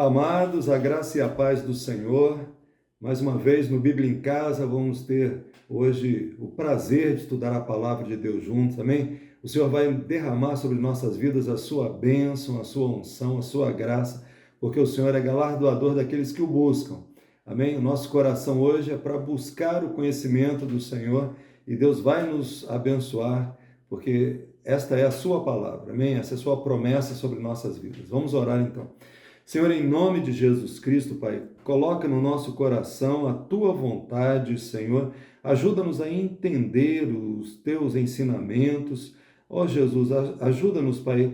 Amados, a graça e a paz do Senhor. Mais uma vez no Bíblia em Casa, vamos ter hoje o prazer de estudar a palavra de Deus juntos, amém? O Senhor vai derramar sobre nossas vidas a sua bênção, a sua unção, a sua graça, porque o Senhor é galardoador daqueles que o buscam, amém? O nosso coração hoje é para buscar o conhecimento do Senhor e Deus vai nos abençoar, porque esta é a sua palavra, amém? Essa é a sua promessa sobre nossas vidas. Vamos orar então. Senhor, em nome de Jesus Cristo, Pai, coloca no nosso coração a Tua vontade, Senhor. Ajuda-nos a entender os Teus ensinamentos. Ó Jesus, ajuda-nos, Pai,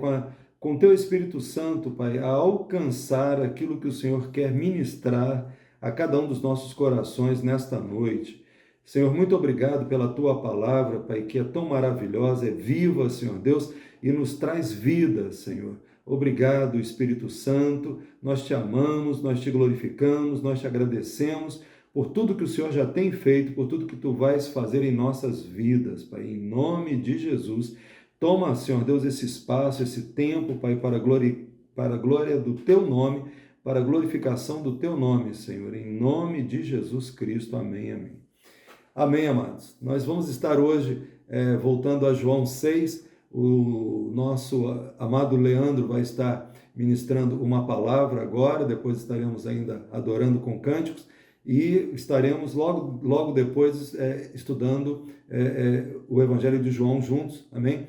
com Teu Espírito Santo, Pai, a alcançar aquilo que o Senhor quer ministrar a cada um dos nossos corações nesta noite. Senhor, muito obrigado pela Tua palavra, Pai, que é tão maravilhosa, é viva, Senhor Deus, e nos traz vida, Senhor. Obrigado, Espírito Santo, nós te amamos, nós te glorificamos, nós te agradecemos por tudo que o Senhor já tem feito, por tudo que tu vais fazer em nossas vidas, Pai, em nome de Jesus. Toma, Senhor Deus, esse espaço, esse tempo, Pai, para a glória do teu nome, para a glorificação do teu nome, Senhor, em nome de Jesus Cristo. Amém, amém. Amém, amados. Nós vamos estar hoje voltando a João 6, o nosso amado Leandro vai estar ministrando uma palavra agora, depois estaremos ainda adorando com cânticos e estaremos logo depois estudando o Evangelho de João juntos, amém?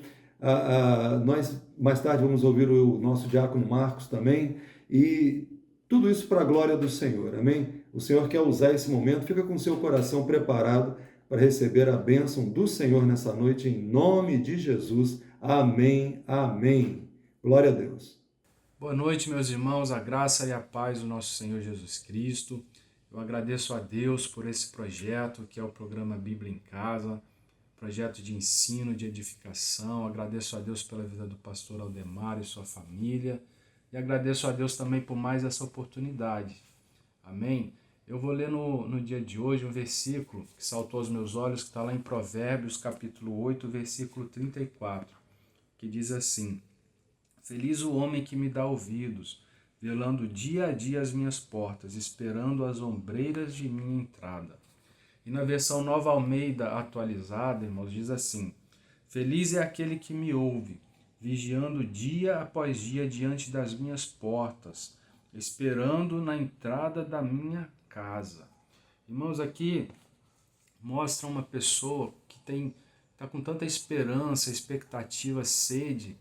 Nós mais tarde vamos ouvir o nosso diácono Marcos também e tudo isso para a glória do Senhor, amém? O Senhor quer usar esse momento, fica com o seu coração preparado para receber a bênção do Senhor nessa noite, em nome de Jesus. Amém, amém. Glória a Deus. Boa noite, meus irmãos, a graça e a paz do nosso Senhor Jesus Cristo. Eu agradeço a Deus por esse projeto, que é o programa Bíblia em Casa, projeto de ensino, de edificação. Agradeço a Deus pela vida do pastor Aldemar e sua família, e agradeço a Deus também por mais essa oportunidade. Amém? Eu vou ler no dia de hoje um versículo que saltou aos meus olhos, que está lá em Provérbios, capítulo 8, versículo 34, que diz assim: Feliz o homem que me dá ouvidos, velando dia a dia as minhas portas, esperando as ombreiras de minha entrada. E na versão Nova Almeida atualizada, irmãos, diz assim: Feliz é aquele que me ouve, vigiando dia após dia diante das minhas portas, esperando na entrada da minha casa. Irmãos, aqui mostra uma pessoa que está com tanta esperança, expectativa, sede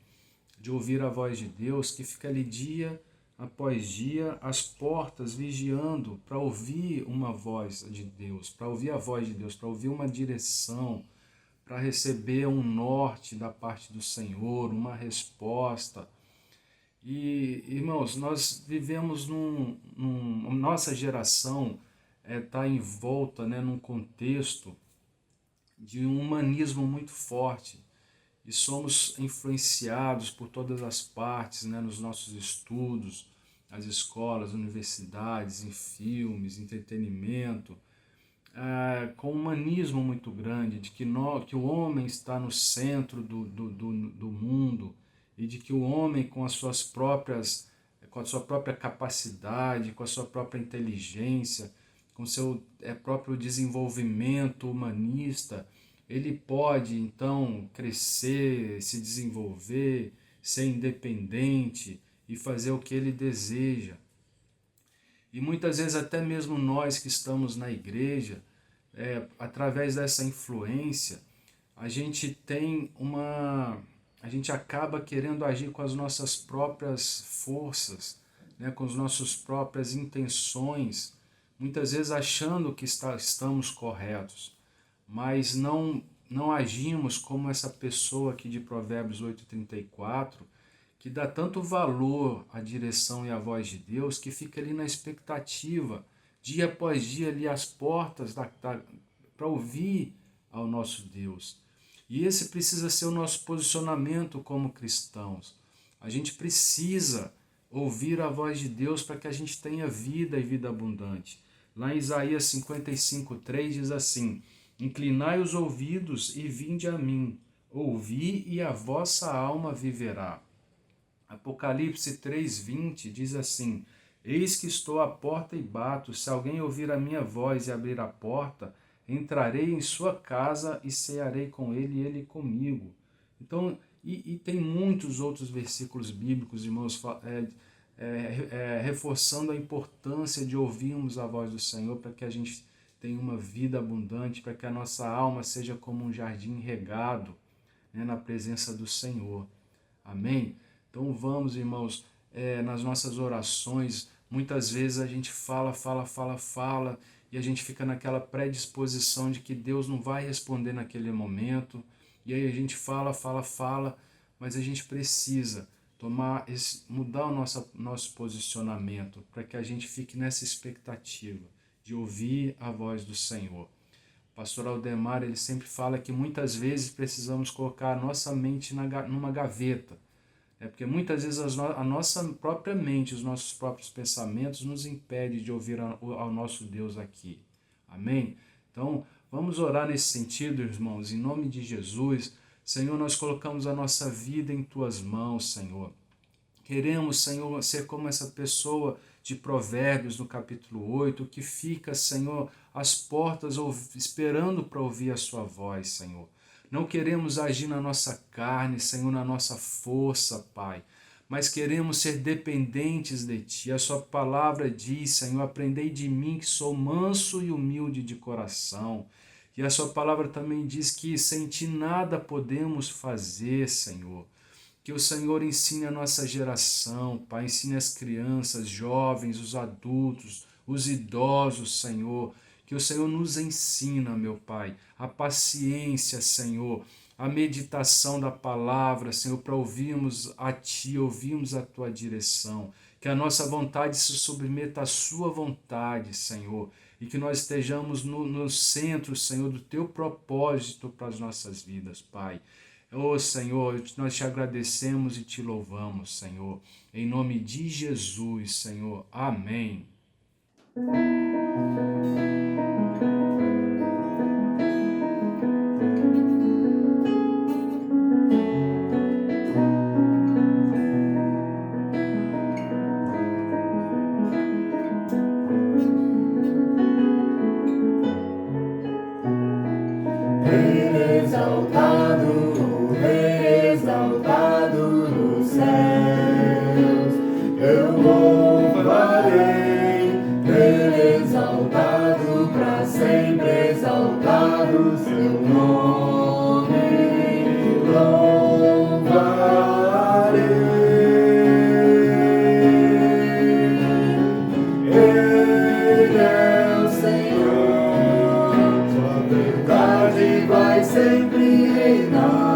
de ouvir a voz de Deus, que fica ali dia após dia às portas vigiando para ouvir uma voz de Deus, para ouvir a voz de Deus, para ouvir uma direção, para receber um norte da parte do Senhor, uma resposta. E, irmãos, nós vivemos nossa geração está envolta, num contexto de um humanismo muito forte, e somos influenciados por todas as partes, nos nossos estudos, nas escolas, universidades, em filmes, entretenimento, com um humanismo muito grande, de que o homem está no centro do mundo, e de que o homem com a sua própria capacidade, com a sua própria inteligência, com o seu próprio desenvolvimento humanista, ele pode então crescer, se desenvolver, ser independente e fazer o que ele deseja. E muitas vezes até mesmo nós que estamos na igreja, através dessa influência, a gente acaba querendo agir com as nossas próprias forças, com as nossas próprias intenções, muitas vezes achando que estamos corretos, mas não agimos como essa pessoa aqui de Provérbios 8:34, que dá tanto valor à direção e à voz de Deus, que fica ali na expectativa, dia após dia, ali às portas para ouvir ao nosso Deus. E esse precisa ser o nosso posicionamento como cristãos. A gente precisa ouvir a voz de Deus para que a gente tenha vida e vida abundante. Lá em Isaías 55:3 diz assim: Inclinai os ouvidos e vinde a mim, ouvi e a vossa alma viverá. Apocalipse 3:20 diz assim: Eis que estou à porta e bato. Se alguém ouvir a minha voz e abrir a porta, entrarei em sua casa e cearei com ele e ele comigo. Então, e tem muitos outros versículos bíblicos, irmãos, reforçando a importância de ouvirmos a voz do Senhor para que a gente tenha uma vida abundante, para que a nossa alma seja como um jardim regado, né, na presença do Senhor. Amém? Então vamos, irmãos, nas nossas orações, muitas vezes a gente fala, e a gente fica naquela predisposição de que Deus não vai responder naquele momento, e aí a gente fala, mas a gente precisa mudar o nosso posicionamento, para que a gente fique nessa expectativa de ouvir a voz do Senhor. O pastor Aldemar, ele sempre fala que muitas vezes precisamos colocar a nossa mente numa gaveta, porque muitas vezes a nossa própria mente, os nossos próprios pensamentos nos impedem de ouvir ao nosso Deus aqui. Amém? Então, vamos orar nesse sentido, irmãos, em nome de Jesus. Senhor, nós colocamos a nossa vida em Tuas mãos, Senhor. Queremos, Senhor, ser como essa pessoa de Provérbios, no capítulo 8, que fica, Senhor, às portas esperando para ouvir a Sua voz, Senhor. Não queremos agir na nossa carne, Senhor, na nossa força, Pai, mas queremos ser dependentes de Ti. A Sua palavra diz, Senhor, aprendei de mim que sou manso e humilde de coração. E a Sua palavra também diz que sem Ti nada podemos fazer, Senhor. Que o Senhor ensine a nossa geração, Pai, ensine as crianças, jovens, os adultos, os idosos, Senhor. Que o Senhor nos ensina, meu Pai, a paciência, Senhor, a meditação da palavra, Senhor, para ouvirmos a Ti, ouvirmos a Tua direção. Que a nossa vontade se submeta à Sua vontade, Senhor, e que nós estejamos no centro, Senhor, do Teu propósito para as nossas vidas, Pai. Senhor, nós te agradecemos e te louvamos, Senhor. Em nome de Jesus, Senhor. Amém. Exaltado nos céus, eu louvarei, exaltado para sempre, exaltado seu nome, louvarei. Ele é o Senhor, sua verdade vai sempre reinar.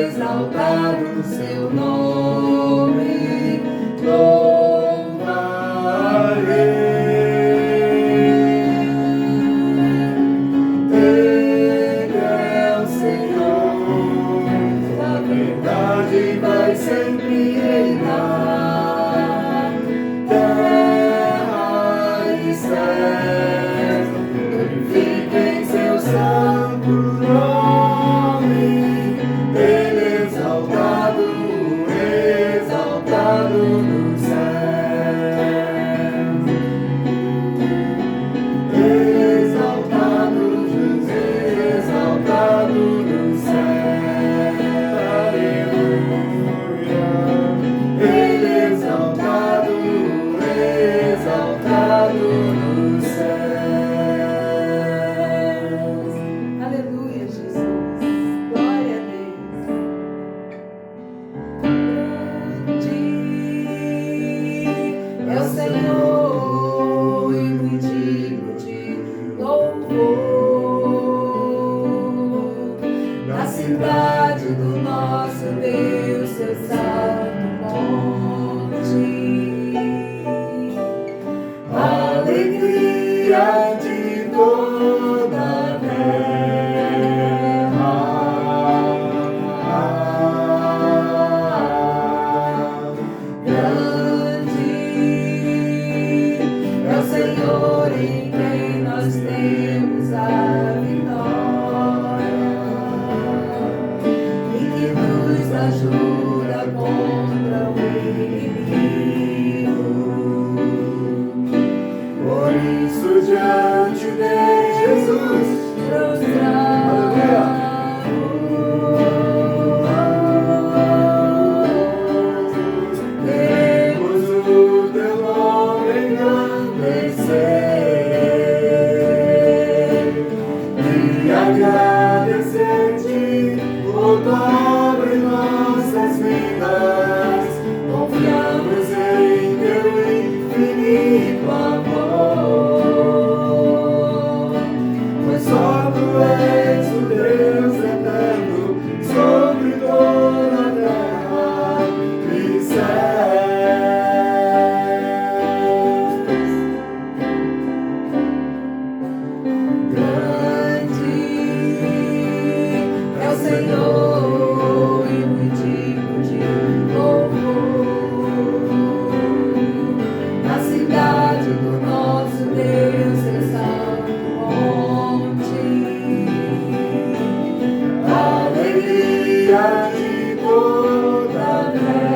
Exaltado seu nome, louvarei. Ele é o Senhor, sua verdade vai sempre reinar. Terra e céus glorifiquem seu santo nome. Exaltado nos céus, exaltado Jesus, exaltado nos céus, aleluia. Ele exaltado nos céus, aleluia, Jesus, glória a Deus. É o Senhor e muito digno de louvor. Na cidade do nosso Deus, seu santo nome. Senhor em quem nós temos a vitória e que nos ajuda contra o inimigo. Por isso diante de Jesus prostrado, queremos o teu nome engrandecer e agradecer-te por tua obra em nossas vidas. Confiamos em teu infinito amor, pois só tu és o Deus eterno sobre toda a terra e céus. Grande é o Senhor e muito digno de louvor. Na cidade do nosso Deus está o monte, a alegria de toda a terra.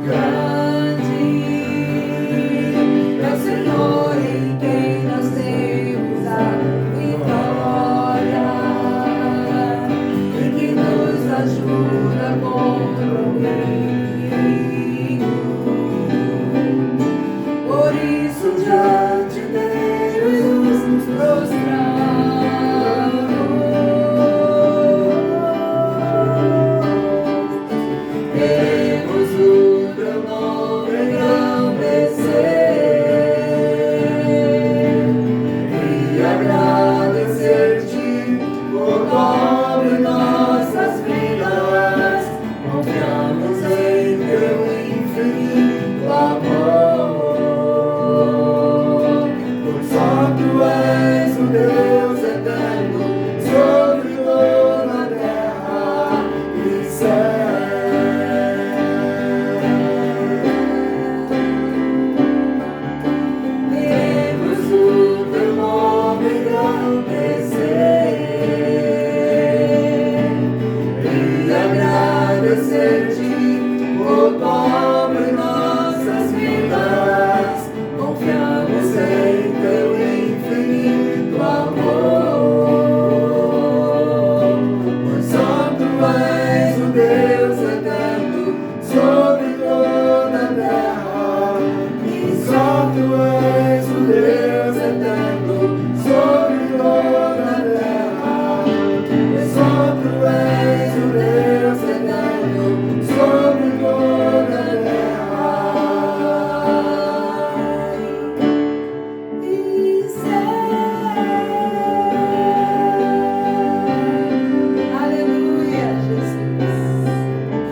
Grande é o Senhor em quem nós temos a vitória e que nos ajuda contra o inimigo. Por isso diante de Jesus nos prostramos. Queremos o teu nome engrandecer e agradecer-te por tua obra em nossas vidas. Confiamos em teu infinito amor, pois só tu és o Deus eterno sobre toda a terra e céus. Queremos o teu nome engrandecer e agradecer-te por tua obra em nossas vidas. Confiamos em teu infinito amor, pois só tu és o Deus eterno sobre toda a terra e só tu és o Deus eterno sobre toda a terra. E só tu és o Deus eterno sobre toda a terra e céus. Aleluia, Jesus.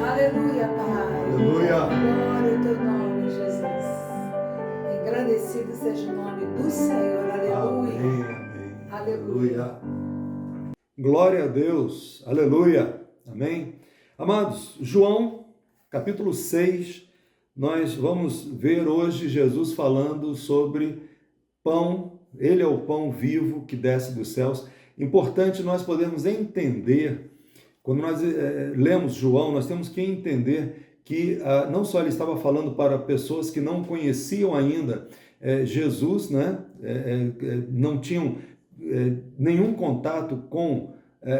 Aleluia, Pai. Aleluia. Glória ao teu nome, Jesus. Engrandecido seja o nome do Senhor. Aleluia. Amém, amém. Aleluia. Glória a Deus. Aleluia. Amém. Amados, João, capítulo 6, nós vamos ver hoje Jesus falando sobre pão. Ele é o pão vivo que desce dos céus. Importante nós podermos entender, quando nós lemos João, nós temos que entender que não só ele estava falando para pessoas que não conheciam ainda Jesus, né? Não tinham nenhum contato com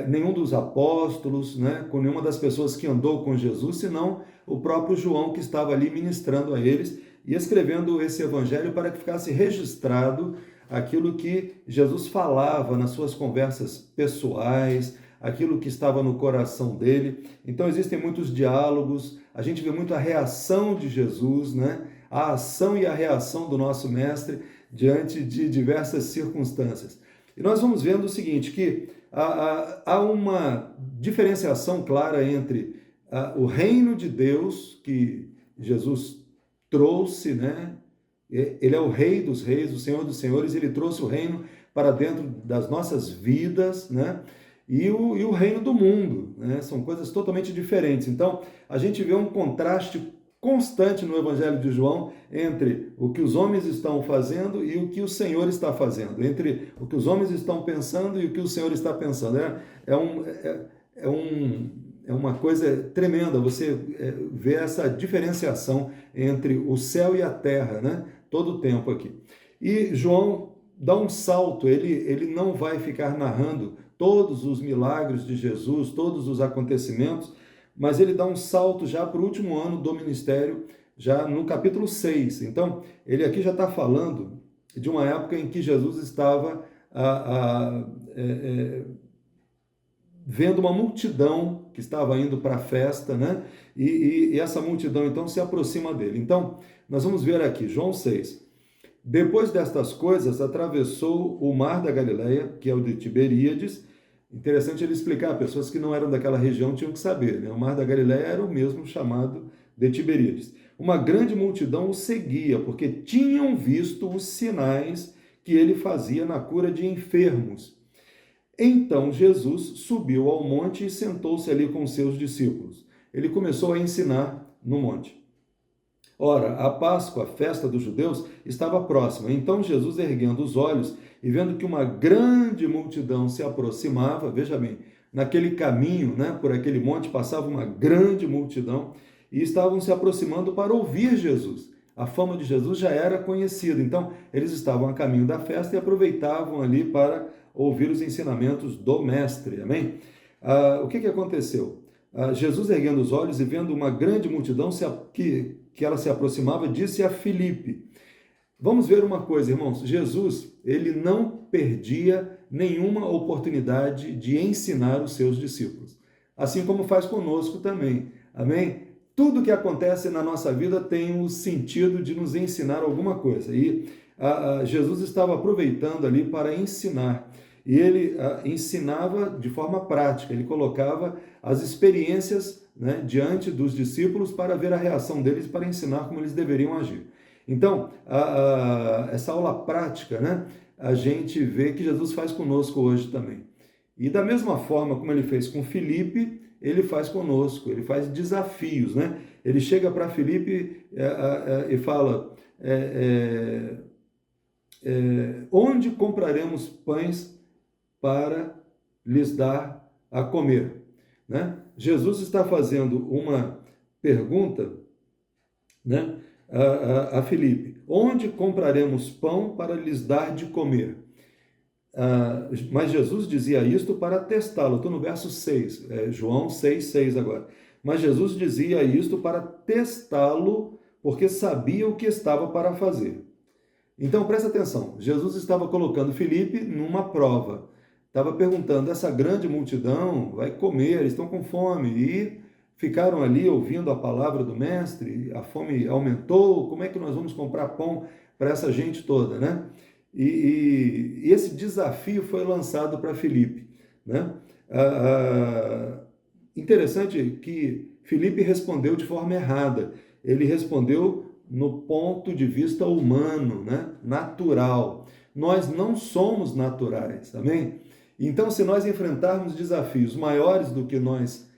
nenhum dos apóstolos, né? Com nenhuma das pessoas que andou com Jesus, senão o próprio João que estava ali ministrando a eles e escrevendo esse evangelho para que ficasse registrado aquilo que Jesus falava nas suas conversas pessoais, aquilo que estava no coração dele. Então existem muitos diálogos, a gente vê muito a reação de Jesus, né? A ação e a reação do nosso mestre diante de diversas circunstâncias. E nós vamos vendo o seguinte, que há uma diferenciação clara entre o reino de Deus que Jesus trouxe, né? Ele é o Rei dos Reis, o Senhor dos Senhores, ele trouxe o reino para dentro das nossas vidas, né? e o reino do mundo, né? São coisas totalmente diferentes. Então, a gente vê um contraste constante no Evangelho de João entre o que os homens estão fazendo e o que o Senhor está fazendo, entre o que os homens estão pensando e o que o Senhor está pensando. É uma coisa tremenda você ver essa diferenciação entre o céu e a terra, né? Todo o tempo aqui. E João dá um salto, ele não vai ficar narrando todos os milagres de Jesus, todos os acontecimentos, mas ele dá um salto já para o último ano do ministério, já no capítulo 6. Então, ele aqui já está falando de uma época em que Jesus estava vendo uma multidão que estava indo para a festa, né? E essa multidão, então, se aproxima dele. Então, nós vamos ver aqui, João 6. Depois destas coisas, atravessou o mar da Galileia, que é o de Tiberíades. Interessante ele explicar, pessoas que não eram daquela região tinham que saber, né? O mar da Galileia era o mesmo chamado de Tiberíades. Uma grande multidão o seguia, porque tinham visto os sinais que ele fazia na cura de enfermos. Então Jesus subiu ao monte e sentou-se ali com seus discípulos. Ele começou a ensinar no monte. Ora, a Páscoa, a festa dos judeus, estava próxima. Então Jesus, erguendo os olhos e vendo que uma grande multidão se aproximava, veja bem, naquele caminho, né, por aquele monte, passava uma grande multidão e estavam se aproximando para ouvir Jesus. A fama de Jesus já era conhecida, então eles estavam a caminho da festa e aproveitavam ali para ouvir os ensinamentos do mestre, amém? O que aconteceu? Jesus, erguendo os olhos e vendo uma grande multidão que ela se aproximava, disse a Filipe. Vamos ver uma coisa, irmãos. Jesus, ele não perdia nenhuma oportunidade de ensinar os seus discípulos. Assim como faz conosco também. Amém? Tudo que acontece na nossa vida tem o sentido de nos ensinar alguma coisa. E Jesus estava aproveitando ali para ensinar. E ele ensinava de forma prática. Ele colocava as experiências, né, diante dos discípulos para ver a reação deles, para ensinar como eles deveriam agir. Então, essa aula prática, né, a gente vê que Jesus faz conosco hoje também. E da mesma forma como ele fez com Filipe, ele faz conosco, ele faz desafios, né? Ele chega para Filipe e fala, onde compraremos pães para lhes dar a comer? Né? Jesus está fazendo uma pergunta, né, a Filipe. Onde compraremos pão para lhes dar de comer? Mas Jesus dizia isto para testá-lo. Estou no verso 6, João 6 agora. Mas Jesus dizia isto para testá-lo, porque sabia o que estava para fazer. Então, presta atenção. Jesus estava colocando Filipe numa prova. Estava perguntando, essa grande multidão vai comer, eles estão com fome, e ficaram ali ouvindo a palavra do mestre, a fome aumentou, como é que nós vamos comprar pão para essa gente toda, né? E esse desafio foi lançado para Filipe, né? Interessante que Filipe respondeu de forma errada, ele respondeu no ponto de vista humano, né? Natural. Nós não somos naturais, amém? Então, se nós enfrentarmos desafios maiores do que nós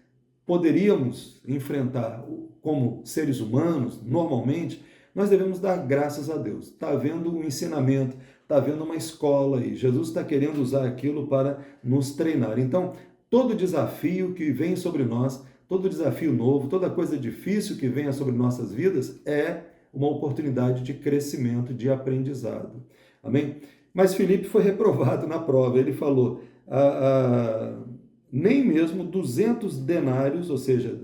poderíamos enfrentar como seres humanos, normalmente, nós devemos dar graças a Deus. Está havendo um ensinamento, está havendo uma escola aí. Jesus está querendo usar aquilo para nos treinar. Então, todo desafio que vem sobre nós, todo desafio novo, toda coisa difícil que venha sobre nossas vidas é uma oportunidade de crescimento, de aprendizado. Amém? Mas Filipe foi reprovado na prova. Ele falou, nem mesmo 200 denários, ou seja,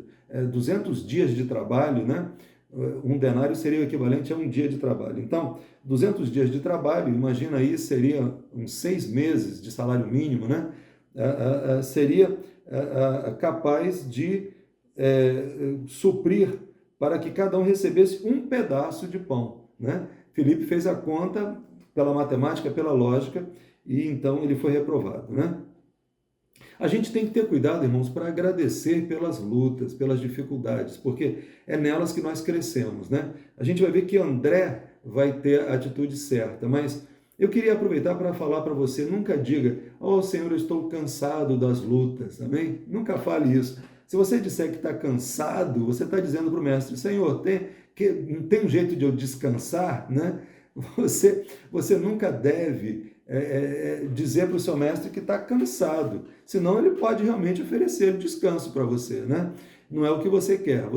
200 dias de trabalho, né? Um denário seria o equivalente a um dia de trabalho. Então, 200 dias de trabalho, imagina aí, seria uns 6 meses de salário mínimo, né? Seria capaz de suprir para que cada um recebesse um pedaço de pão, né? Filipe fez a conta pela matemática, pela lógica, e então ele foi reprovado, né? A gente tem que ter cuidado, irmãos, para agradecer pelas lutas, pelas dificuldades, porque é nelas que nós crescemos, né? A gente vai ver que André vai ter a atitude certa, mas Eu queria aproveitar para falar para você, nunca diga, oh Senhor, eu estou cansado das lutas, amém? Nunca fale isso. Se você disser que está cansado, você está dizendo para o mestre, Senhor, não tem um jeito de eu descansar, né? Você nunca deve dizer para o seu mestre que está cansado, senão ele pode realmente oferecer descanso para você, né? Não é o que você quer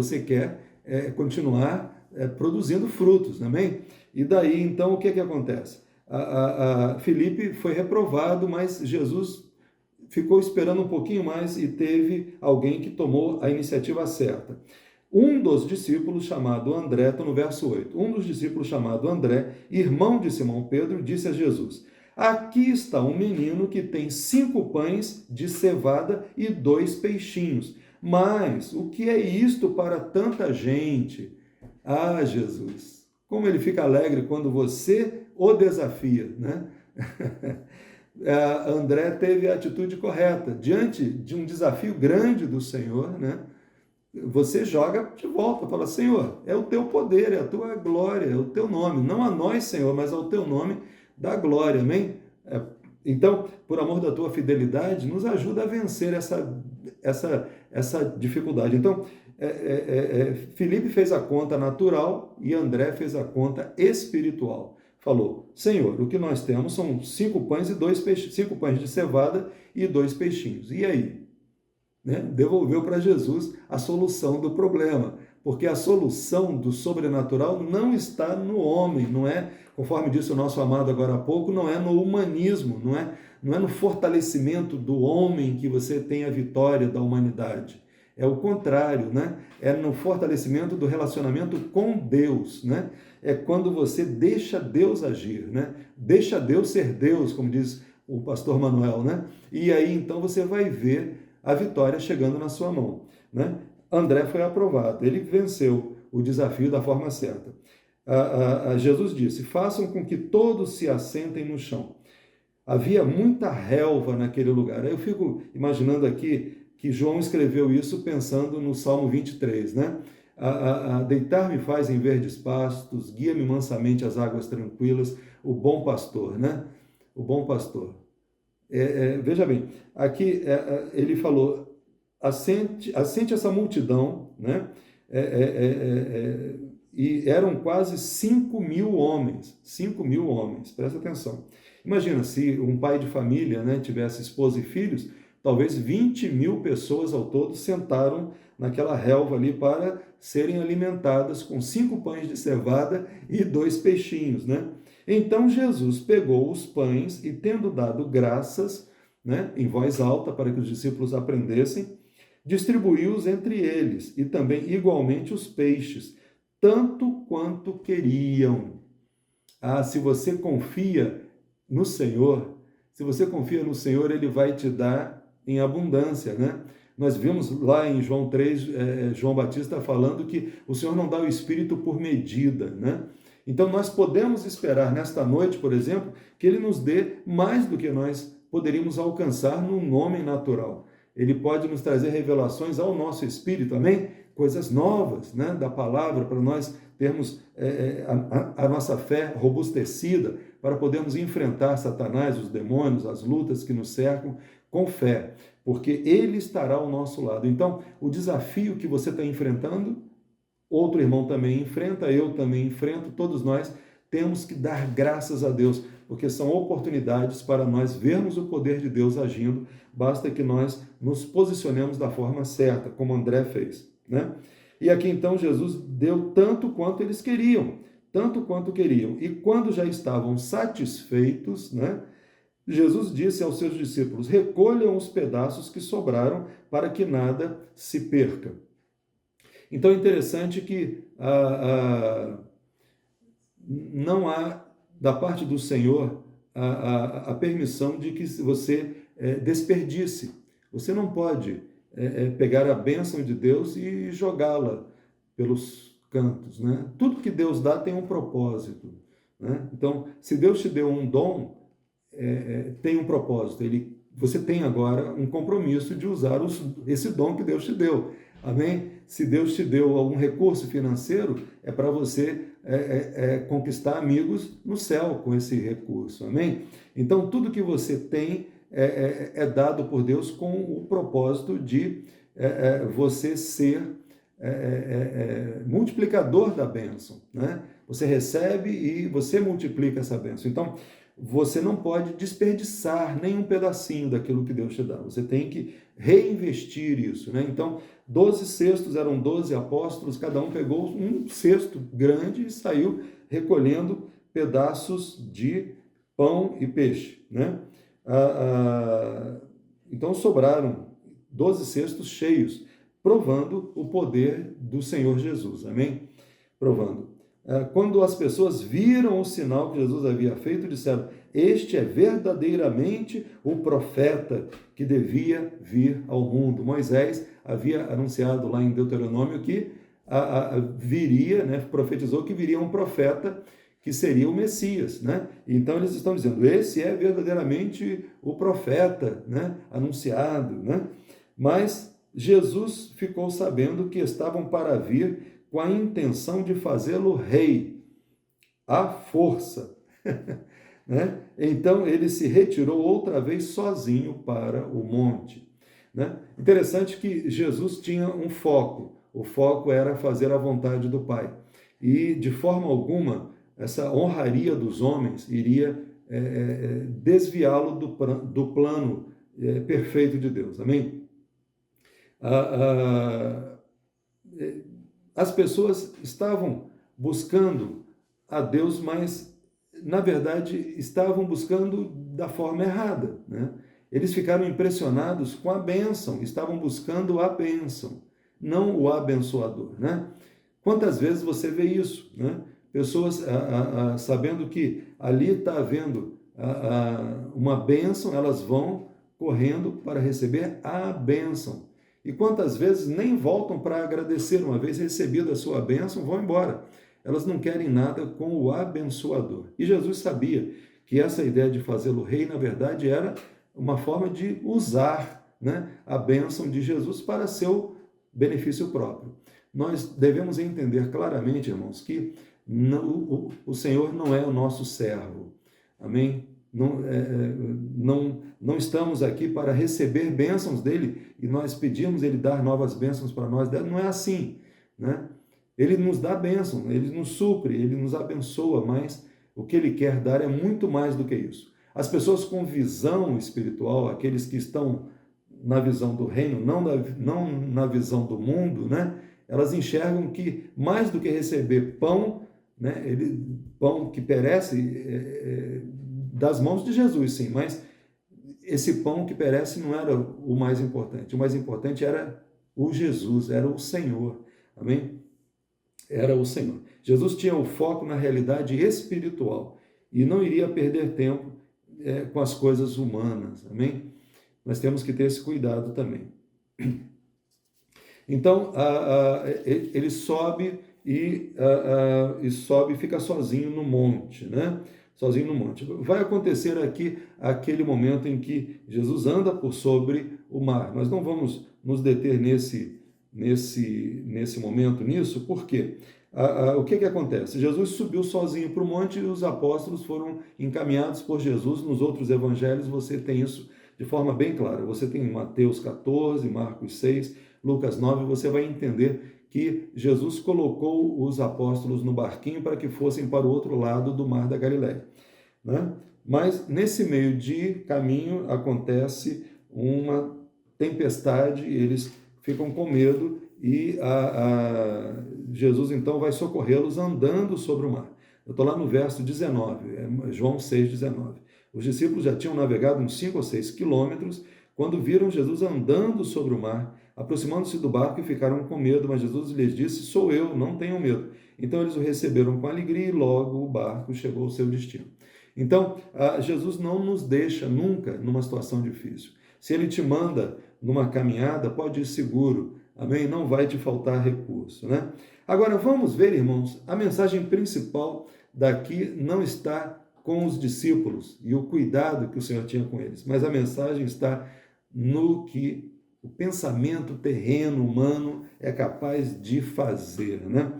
continuar produzindo frutos, amém? E daí, então, o que acontece? Filipe foi reprovado, mas Jesus ficou esperando um pouquinho mais e teve alguém que tomou a iniciativa certa. Um dos discípulos, chamado André, está no verso 8, um dos discípulos, chamado André, irmão de Simão Pedro, disse a Jesus, aqui está um menino que tem 5 pães de cevada e 2 peixinhos, mas o que é isto para tanta gente? Ah, Jesus, como ele fica alegre quando você o desafia, né? André teve a atitude correta. Diante de um desafio grande do Senhor, né? Você joga de volta, fala, Senhor, é o teu poder, é a tua glória, é o teu nome. Não a nós, Senhor, mas ao teu nome da glória, amém? Então, por amor da tua fidelidade, nos ajuda a vencer essa dificuldade. Então, Filipe fez a conta natural e André fez a conta espiritual. Falou, Senhor, o que nós temos são 5 pães e 2 peixinhos, 5 pães de cevada e 2 peixinhos. E aí? Né? Devolveu para Jesus a solução do problema, porque a solução do sobrenatural não está no homem, não é, conforme disse o nosso amado agora há pouco, não é no humanismo, não é no fortalecimento do homem que você tem a vitória da humanidade. É o contrário, né? É no fortalecimento do relacionamento com Deus, né? É quando você deixa Deus agir, né? Deixa Deus ser Deus, como diz o pastor Manuel, né? E aí então você vai ver a vitória chegando na sua mão, né? André foi aprovado, ele venceu o desafio da forma certa. Jesus disse, façam com que todos se assentem no chão. Havia muita relva naquele lugar. Eu fico imaginando aqui que João escreveu isso pensando no Salmo 23, né? Deitar-me faz em verdes pastos, guia-me mansamente às águas tranquilas, o bom pastor, né? O bom pastor. Veja bem, aqui ele falou, assente essa multidão, né? E eram quase 5.000 homens, 5.000 homens, presta atenção. Imagina se um pai de família, né, tivesse esposa e filhos, talvez 20.000 pessoas ao todo sentaram naquela relva ali para serem alimentadas com 5 pães de cevada e 2 peixinhos, né? Então Jesus pegou os pães e, tendo dado graças, né, em voz alta para que os discípulos aprendessem, distribuiu-os entre eles e também igualmente os peixes, tanto quanto queriam. Se você confia no Senhor, Ele vai te dar em abundância, né? Nós vimos lá em João 3, João Batista falando que o Senhor não dá o Espírito por medida, né? Então nós podemos esperar nesta noite, por exemplo, que Ele nos dê mais do que nós poderíamos alcançar num homem natural. Ele pode nos trazer revelações ao nosso espírito, amém? Coisas novas, né, da palavra, para nós termos a nossa fé robustecida, para podermos enfrentar Satanás, os demônios, as lutas que nos cercam com fé, porque Ele estará ao nosso lado. Então, o desafio que você está enfrentando, outro irmão também enfrenta, eu também enfrento, todos nós temos que dar graças a Deus, porque são oportunidades para nós vermos o poder de Deus agindo, basta que nós nos posicionemos da forma certa, como André fez, né? E aqui então Jesus deu tanto quanto eles queriam, e quando já estavam satisfeitos, né, Jesus disse aos seus discípulos, recolham os pedaços que sobraram para que nada se perca. Então é interessante que não há, da parte do Senhor, a permissão de que você desperdice. Você não pode pegar a bênção de Deus e jogá-la pelos cantos, né? Tudo que Deus dá tem um propósito, né? Então, se Deus te deu um dom, tem um propósito. Você tem agora um compromisso de usar esse dom que Deus te deu. Amém? Se Deus te deu algum recurso financeiro, é para você conquistar amigos no céu com esse recurso, amém? Então, tudo que você tem é dado por Deus com o propósito de você ser multiplicador da bênção, né? Você recebe e você multiplica essa bênção. Então, você não pode desperdiçar nenhum pedacinho daquilo que Deus te dá. Você tem que reinvestir isso, né? Então, 12 cestos, eram 12 apóstolos, cada um pegou um cesto grande e saiu recolhendo pedaços de pão e peixe, né? Então, sobraram 12 cestos cheios, provando o poder do Senhor Jesus, amém? Provando. Quando as pessoas viram o sinal que Jesus havia feito, disseram: este é verdadeiramente o profeta que devia vir ao mundo. Moisés havia anunciado lá em Deuteronômio que viria, né, profetizou que viria um profeta que seria o Messias, né? Então eles estão dizendo: esse é verdadeiramente o profeta, né, anunciado, né? Mas Jesus ficou sabendo que estavam para vir com a intenção de fazê-lo rei, à força, né? Então ele se retirou outra vez sozinho para o monte, né? Interessante que Jesus tinha um foco, o foco era fazer a vontade do Pai, e de forma alguma essa honraria dos homens iria desviá-lo do plano perfeito de Deus, amém? As pessoas estavam buscando a Deus, mas, na verdade, estavam buscando da forma errada, né? Eles ficaram impressionados com a bênção, estavam buscando a bênção, não o abençoador, né? Quantas vezes você vê isso, né? Pessoas sabendo que ali está havendo uma bênção, elas vão correndo para receber a bênção. E quantas vezes nem voltam para agradecer, uma vez recebida a sua bênção, vão embora. Elas não querem nada com o abençoador. E Jesus sabia que essa ideia de fazê-lo rei, na verdade, era uma forma de usar, né, a bênção de Jesus para seu benefício próprio. Nós devemos entender claramente, irmãos, que o Senhor não é o nosso servo. Amém? Não estamos aqui para receber bênçãos dele e nós pedimos ele dar novas bênçãos para nós. Não é assim, né? Ele nos dá bênção, ele nos supre, ele nos abençoa, mas o que ele quer dar é muito mais do que isso. As pessoas com visão espiritual, aqueles que estão na visão do reino, não na visão do mundo, né? Elas enxergam que mais do que receber pão, né? Pão que perece das mãos de Jesus, sim, mas esse pão que perece não era o mais importante. O mais importante era o Jesus, era o Senhor. Amém? Era o Senhor. Jesus tinha o foco na realidade espiritual e não iria perder tempo com as coisas humanas. Amém? Nós temos que ter esse cuidado também. Então, ele sobe e fica sozinho no monte, né? Sozinho no monte. Vai acontecer aqui aquele momento em que Jesus anda por sobre o mar. Nós não vamos nos deter nesse momento, por quê? O que acontece? Jesus subiu sozinho para o monte e os apóstolos foram encaminhados por Jesus. Nos outros evangelhos você tem isso de forma bem clara. Você tem Mateus 14, Marcos 6, Lucas 9, você vai entender que Jesus colocou os apóstolos no barquinho para que fossem para o outro lado do mar da Galileia, né? Mas nesse meio de caminho acontece uma tempestade, eles ficam com medo e Jesus então vai socorrê-los andando sobre o mar. Eu estou lá no verso 19, João 6,19. Os discípulos já tinham navegado uns 5 ou 6 quilômetros quando viram Jesus andando sobre o mar, aproximando-se do barco e ficaram com medo, mas Jesus lhes disse: sou eu, não tenham medo. Então eles o receberam com alegria e logo o barco chegou ao seu destino. Então, Jesus não nos deixa nunca numa situação difícil. Se ele te manda numa caminhada, pode ir seguro, amém? Não vai te faltar recurso, né? Agora vamos ver, irmãos, a mensagem principal daqui não está com os discípulos e o cuidado que o Senhor tinha com eles, mas a mensagem está no que o pensamento terreno, humano, é capaz de fazer, né?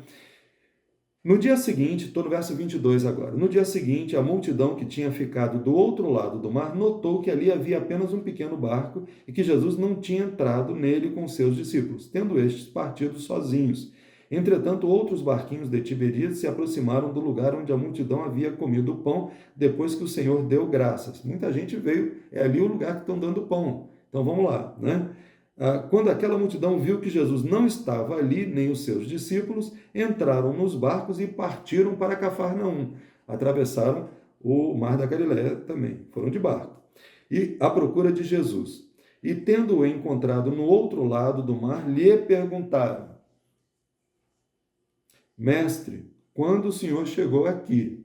No dia seguinte, estou no verso 22 agora. No dia seguinte, a multidão que tinha ficado do outro lado do mar notou que ali havia apenas um pequeno barco e que Jesus não tinha entrado nele com seus discípulos, tendo estes partido sozinhos. Entretanto, outros barquinhos de Tiberíades se aproximaram do lugar onde a multidão havia comido o pão depois que o Senhor deu graças. Muita gente veio, é ali o lugar que estão dando pão. Então vamos lá, né? Quando aquela multidão viu que Jesus não estava ali, nem os seus discípulos, entraram nos barcos e partiram para Cafarnaum. Atravessaram o mar da Galileia também, foram de barco. E à procura de Jesus. E tendo-o encontrado no outro lado do mar, lhe perguntaram: Mestre, quando o Senhor chegou aqui?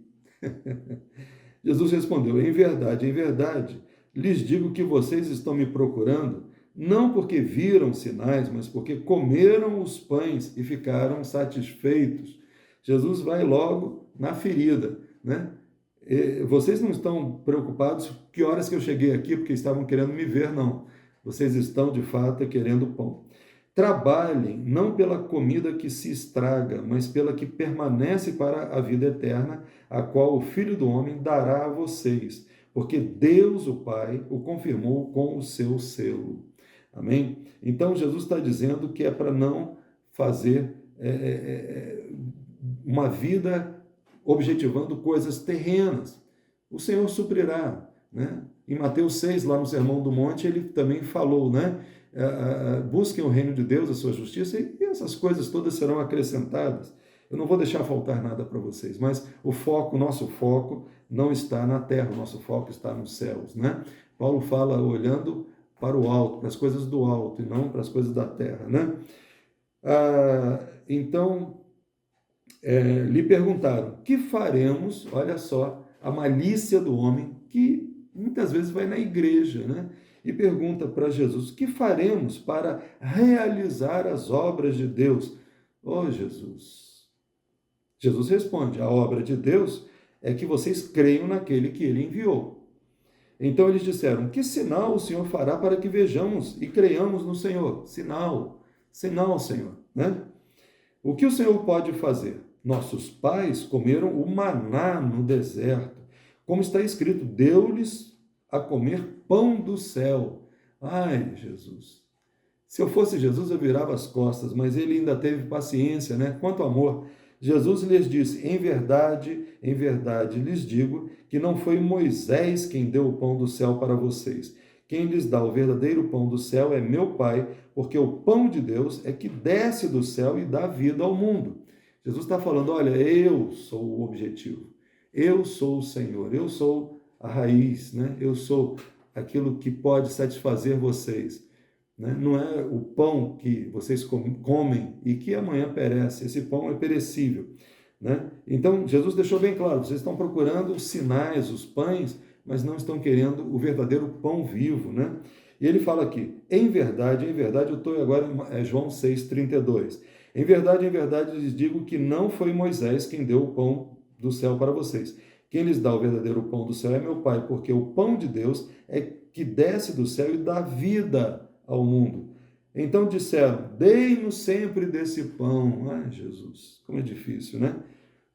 Jesus respondeu: em verdade, lhes digo que vocês estão me procurando, não porque viram sinais, mas porque comeram os pães e ficaram satisfeitos. Jesus vai logo na ferida, né? Vocês não estão preocupados que horas que eu cheguei aqui, porque estavam querendo me ver, não. Vocês estão, de fato, querendo pão. Trabalhem não pela comida que se estraga, mas pela que permanece para a vida eterna, a qual o Filho do Homem dará a vocês, porque Deus, o Pai, o confirmou com o seu selo. Amém? Então, Jesus está dizendo que é para não fazer uma vida objetivando coisas terrenas. O Senhor suprirá, né? Em Mateus 6, lá no Sermão do Monte, ele também falou, né? Busquem o reino de Deus, a sua justiça, e essas coisas todas serão acrescentadas. Eu não vou deixar faltar nada para vocês, mas o nosso foco não está na terra, o nosso foco está nos céus, né? Paulo fala olhando para o alto, para as coisas do alto, e não para as coisas da terra, né? Então, lhe perguntaram: que faremos? Olha só, a malícia do homem, que muitas vezes vai na igreja, né? E pergunta para Jesus: que faremos para realizar as obras de Deus? Oh, Jesus! Jesus responde: a obra de Deus é que vocês creiam naquele que ele enviou. Então eles disseram: que sinal o Senhor fará para que vejamos e creiamos no Senhor? Sinal, Senhor, né? O que o Senhor pode fazer? Nossos pais comeram o maná no deserto, como está escrito: deu-lhes a comer pão do céu. Ai, Jesus! Se eu fosse Jesus, eu virava as costas, mas ele ainda teve paciência, né? Quanto amor! Jesus lhes disse: em verdade, lhes digo que não foi Moisés quem deu o pão do céu para vocês. Quem lhes dá o verdadeiro pão do céu é meu Pai, porque o pão de Deus é que desce do céu e dá vida ao mundo. Jesus está falando: olha, eu sou o objetivo, eu sou o Senhor, eu sou a raiz, né? Eu sou aquilo que pode satisfazer vocês. Né? Não é o pão que vocês comem e que amanhã perece, esse pão é perecível. Né? Então, Jesus deixou bem claro: vocês estão procurando os sinais, os pães, mas não estão querendo o verdadeiro pão vivo. Né? E ele fala aqui: em verdade, eu estou agora em João 6,32. Em verdade, lhes digo que não foi Moisés quem deu o pão do céu para vocês. Quem lhes dá o verdadeiro pão do céu é meu Pai, porque o pão de Deus é que desce do céu e dá vida ao mundo. Então disseram: dei-nos sempre desse pão. Ai, Jesus, como é difícil, né?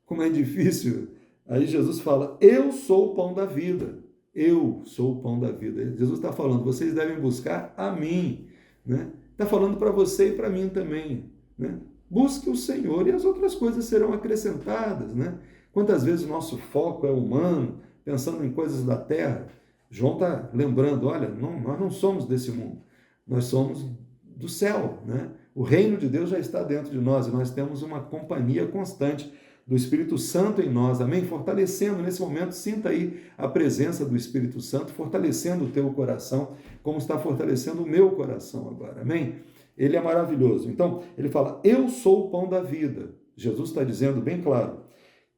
Como é difícil. Aí Jesus fala: eu sou o pão da vida. Eu sou o pão da vida. Jesus está falando: vocês devem buscar a mim. Né? Está falando para você e para mim também. Né? Busque o Senhor e as outras coisas serão acrescentadas. Né? Quantas vezes o nosso foco é humano, pensando em coisas da terra? João está lembrando: olha, nós não somos desse mundo. Nós somos do céu, né? O reino de Deus já está dentro de nós e nós temos uma companhia constante do Espírito Santo em nós, amém? Fortalecendo nesse momento, sinta aí a presença do Espírito Santo, fortalecendo o teu coração, como está fortalecendo o meu coração agora, amém? Ele é maravilhoso. Então, ele fala: eu sou o pão da vida. Jesus está dizendo bem claro: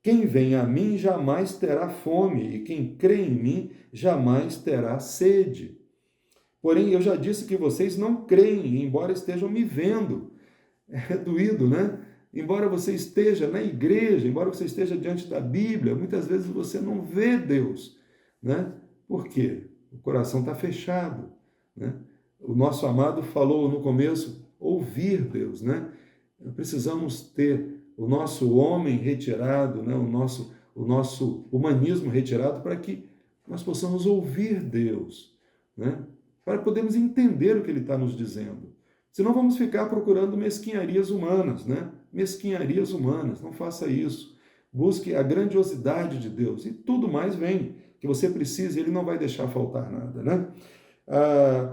quem vem a mim jamais terá fome e quem crê em mim jamais terá sede. Porém, eu já disse que vocês não creem, embora estejam me vendo. É doído, né? Embora você esteja na igreja, embora você esteja diante da Bíblia, muitas vezes você não vê Deus, né? Por quê? O coração está fechado, né? O nosso amado falou no começo: ouvir Deus, né? Precisamos ter o nosso homem retirado, né? o nosso humanismo retirado, para que nós possamos ouvir Deus, né? Para podermos entender o que Ele está nos dizendo. Senão vamos ficar procurando mesquinharias humanas, né? Mesquinharias humanas, não faça isso. Busque a grandiosidade de Deus e tudo mais vem, que você precisa, Ele não vai deixar faltar nada, né?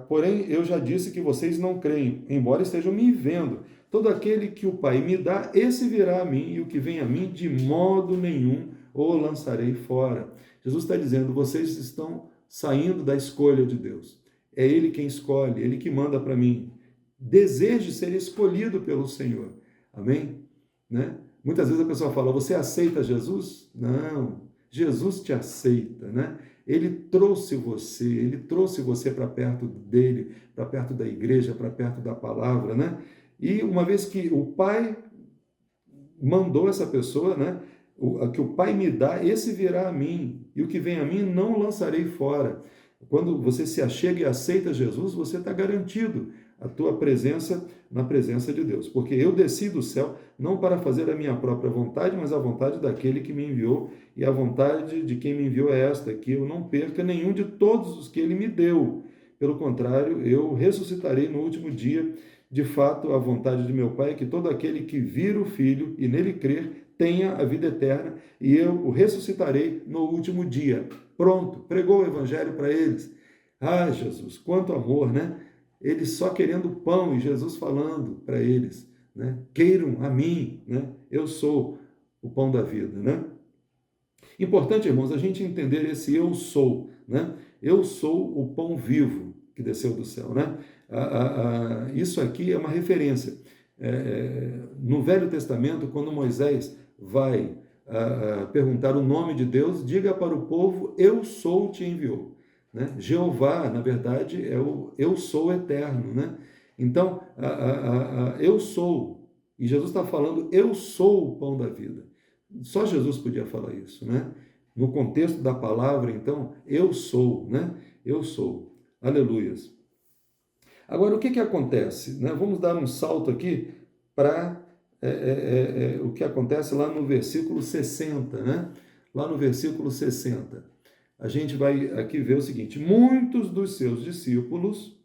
Porém, eu já disse que vocês não creem, embora estejam me vendo. Todo aquele que o Pai me dá, esse virá a mim, e o que vem a mim, de modo nenhum o lançarei fora. Jesus está dizendo, vocês estão saindo da escolha de Deus. É Ele quem escolhe, Ele que manda para mim. Deseje ser escolhido pelo Senhor. Amém? Né? Muitas vezes a pessoa fala, você aceita Jesus? Não, Jesus te aceita, né? Ele trouxe você para perto dele, para perto da igreja, para perto da palavra, né? E uma vez que o Pai mandou essa pessoa, né? Que o Pai me dá, esse virá a mim, e o que vem a mim não lançarei fora. Quando você se achega e aceita Jesus, você está garantido a tua presença na presença de Deus. Porque eu desci do céu não para fazer a minha própria vontade, mas a vontade daquele que me enviou, e a vontade de quem me enviou é esta, que eu não perca nenhum de todos os que ele me deu. Pelo contrário, eu ressuscitarei no último dia. De fato, a vontade de meu Pai é que todo aquele que vir o Filho e nele crer tenha a vida eterna, e eu o ressuscitarei no último dia. Pronto, pregou o evangelho para eles. Ah, Jesus, quanto amor, né? Eles só querendo pão e Jesus falando para eles, né? Queiram a mim, né? Eu sou o pão da vida, né? Importante, irmãos, a gente entender esse eu sou, né? Eu sou o pão vivo que desceu do céu, né? Isso aqui é uma referência. No Velho Testamento, quando Moisés vai perguntar o nome de Deus, diga para o povo, eu sou te enviou. Né? Jeová, na verdade, é o eu sou eterno. Né? Então, eu sou, e Jesus está falando, eu sou o pão da vida. Só Jesus podia falar isso. Né? No contexto da palavra, então, eu sou, né? Eu sou. Aleluias. Agora, o que acontece? Né? Vamos dar um salto aqui para o que acontece lá no versículo 60. Né? Lá no versículo 60. A gente vai aqui ver o seguinte, muitos dos seus discípulos,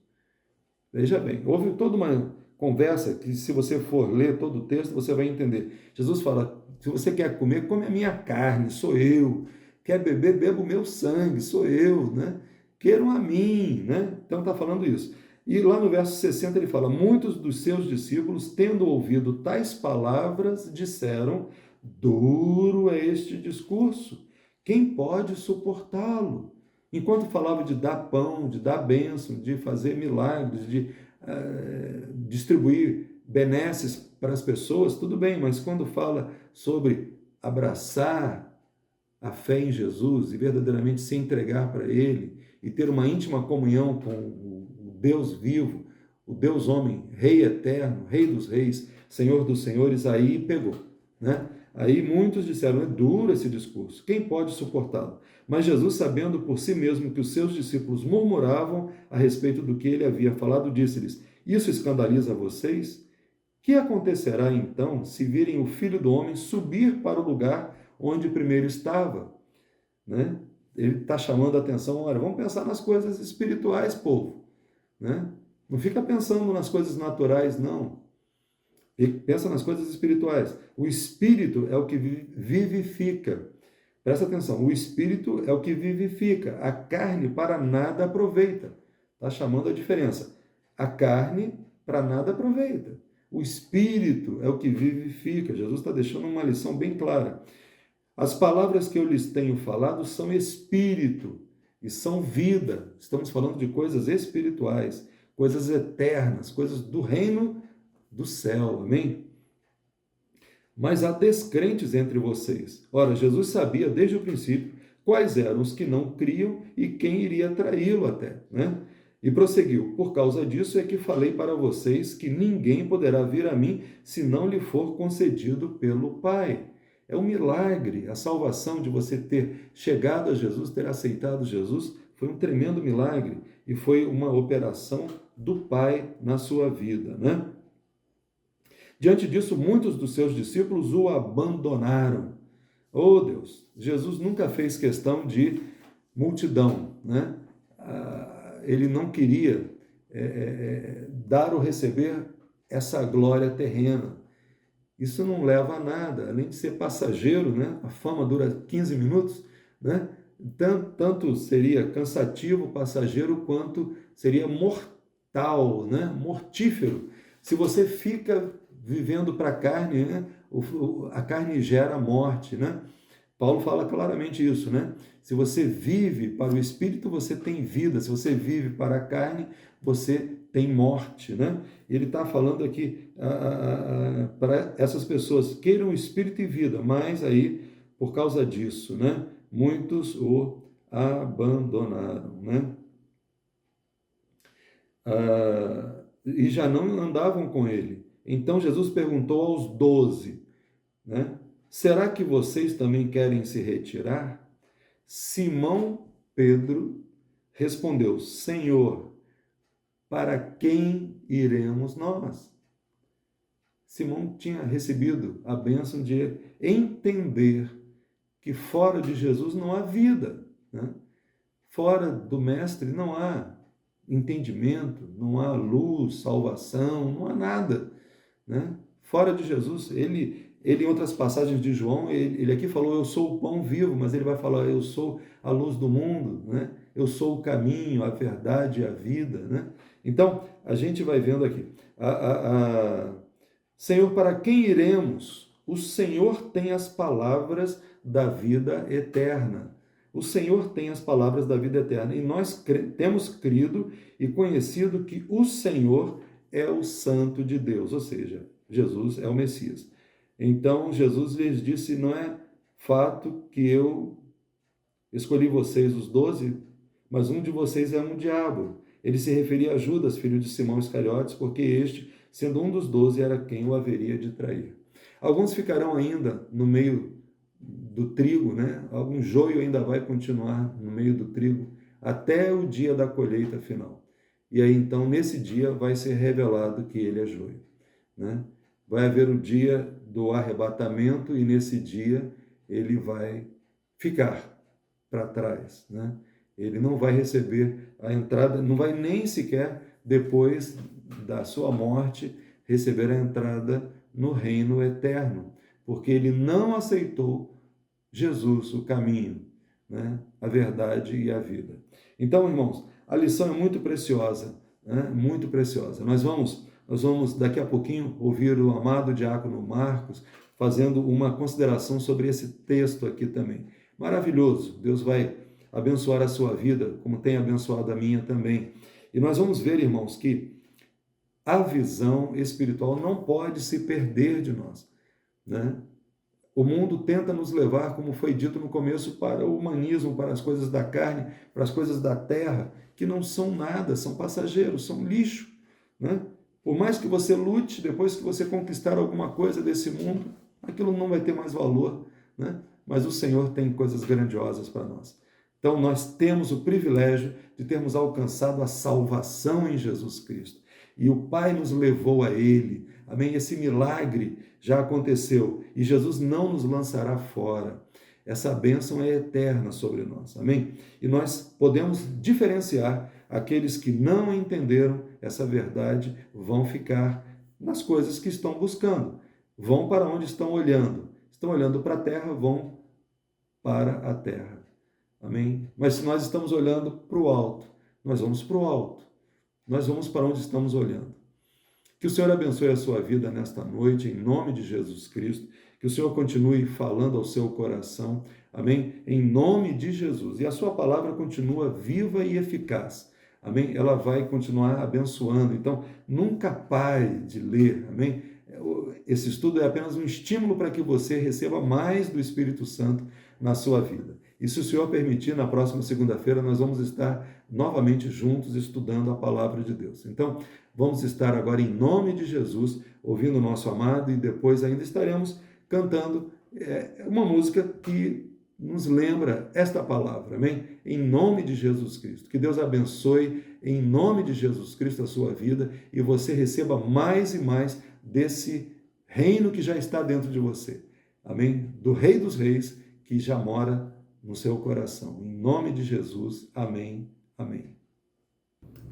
veja bem, houve toda uma conversa que se você for ler todo o texto, você vai entender. Jesus fala, se você quer comer, come a minha carne, sou eu. Quer beber, beba o meu sangue, sou eu. Né? Queiram a mim. Né? Então está falando isso. E lá no verso 60 ele fala, muitos dos seus discípulos, tendo ouvido tais palavras, disseram, duro é este discurso. Quem pode suportá-lo? Enquanto falava de dar pão, de dar bênção, de fazer milagres, de distribuir benesses para as pessoas, tudo bem, mas quando fala sobre abraçar a fé em Jesus e verdadeiramente se entregar para Ele e ter uma íntima comunhão com o Deus vivo, o Deus homem, Rei eterno, Rei dos reis, Senhor dos senhores, aí pegou, né? Aí muitos disseram, é duro esse discurso, quem pode suportá-lo? Mas Jesus, sabendo por si mesmo que os seus discípulos murmuravam a respeito do que ele havia falado, disse-lhes, isso escandaliza vocês? Que acontecerá então se virem o Filho do Homem subir para o lugar onde primeiro estava? Né? Ele está chamando a atenção, olha, vamos pensar nas coisas espirituais, povo. Né? Não fica pensando nas coisas naturais, não. Pensa nas coisas espirituais. O Espírito é o que vivifica. Presta atenção, o Espírito é o que vivifica. A carne para nada aproveita. Está chamando a diferença. A carne para nada aproveita. O Espírito é o que vivifica. Jesus está deixando uma lição bem clara. As palavras que eu lhes tenho falado são Espírito e são vida. Estamos falando de coisas espirituais, coisas eternas, coisas do reino do céu, amém? Mas há descrentes entre vocês. Ora, Jesus sabia desde o princípio quais eram os que não criam e quem iria traí-lo até, né? E prosseguiu, por causa disso é que falei para vocês que ninguém poderá vir a mim se não lhe for concedido pelo Pai. É um milagre, a salvação de você ter chegado a Jesus, ter aceitado Jesus, foi um tremendo milagre e foi uma operação do Pai na sua vida, né? Diante disso, muitos dos seus discípulos o abandonaram. Oh Deus, Jesus nunca fez questão de multidão, né? Ele não queria dar ou receber essa glória terrena. Isso não leva a nada, além de ser passageiro, né? A fama dura 15 minutos, né? Tanto seria cansativo, passageiro, quanto seria mortal, né? Mortífero. Se você fica vivendo para a carne, né? A carne gera morte, né? Paulo fala claramente isso, né? Se você vive para o Espírito, você tem vida. Se você vive para a carne, você tem morte, né? Ele está falando aqui para essas pessoas, queiram Espírito e vida, mas aí, por causa disso, né? Muitos o abandonaram, né? E já não andavam com ele. Então Jesus perguntou aos 12, né? Será que vocês também querem se retirar? Simão Pedro respondeu, Senhor, para quem iremos nós? Simão tinha recebido a bênção de entender que fora de Jesus não há vida, né? Fora do Mestre não há entendimento, não há luz, salvação, não há nada, né? Fora de Jesus, ele em outras passagens de João, ele aqui falou, eu sou o pão vivo, mas ele vai falar, eu sou a luz do mundo, né? Eu sou o caminho, a verdade e a vida, né? Então, a gente vai vendo aqui, Senhor, para quem iremos? O Senhor tem as palavras da vida eterna. O Senhor tem as palavras da vida eterna. E nós temos crido e conhecido que o Senhor é o Santo de Deus, ou seja, Jesus é o Messias. Então, Jesus lhes disse, não é fato que eu escolhi vocês, os 12, mas um de vocês é um diabo. Ele se referia a Judas, filho de Simão Iscariotes, porque este, sendo um dos 12, era quem o haveria de trair. Alguns ficarão ainda no meio do trigo, né? Algum joio ainda vai continuar no meio do trigo até o dia da colheita final. E aí, então, nesse dia vai ser revelado que ele é joio, né? Vai haver o dia do arrebatamento e nesse dia ele vai ficar para trás, né? Ele não vai receber a entrada, não vai nem sequer, depois da sua morte, receber a entrada no reino eterno, porque ele não aceitou Jesus, o caminho, né? A verdade e a vida. Então, irmãos, a lição é muito preciosa, né? Muito preciosa. Nós vamos daqui a pouquinho ouvir o amado diácono Marcos fazendo uma consideração sobre esse texto aqui também. Maravilhoso, Deus vai abençoar a sua vida, como tem abençoado a minha também. E nós vamos ver, irmãos, que a visão espiritual não pode se perder de nós, né? O mundo tenta nos levar, como foi dito no começo, para o humanismo, para as coisas da carne, para as coisas da terra, que não são nada, são passageiros, são lixo, né? Por mais que você lute, depois que você conquistar alguma coisa desse mundo, aquilo não vai ter mais valor, né? Mas o Senhor tem coisas grandiosas para nós. Então, nós temos o privilégio de termos alcançado a salvação em Jesus Cristo. E o Pai nos levou a Ele. Amém? Esse milagre já aconteceu. E Jesus não nos lançará fora. Essa bênção é eterna sobre nós. Amém? E nós podemos diferenciar aqueles que não entenderam essa verdade, vão ficar nas coisas que estão buscando. Vão para onde estão olhando. Estão olhando para a terra, vão para a terra. Amém? Mas se nós estamos olhando para o alto, nós vamos para o alto. Nós vamos para onde estamos olhando. Que o Senhor abençoe a sua vida nesta noite, em nome de Jesus Cristo. Que o Senhor continue falando ao seu coração. Amém? Em nome de Jesus. E a sua palavra continua viva e eficaz. Amém? Ela vai continuar abençoando. Então, nunca pare de ler. Amém? Esse estudo é apenas um estímulo para que você receba mais do Espírito Santo na sua vida. E se o Senhor permitir, na próxima segunda-feira nós vamos estar novamente juntos estudando a palavra de Deus. Então, vamos estar agora em nome de Jesus, ouvindo o nosso amado, e depois ainda estaremos cantando uma música que nos lembra esta palavra, amém? Em nome de Jesus Cristo. Que Deus abençoe, em nome de Jesus Cristo, a sua vida, e você receba mais e mais desse reino que já está dentro de você. Amém? Do Rei dos Reis que já mora no seu coração. Em nome de Jesus, amém, amém.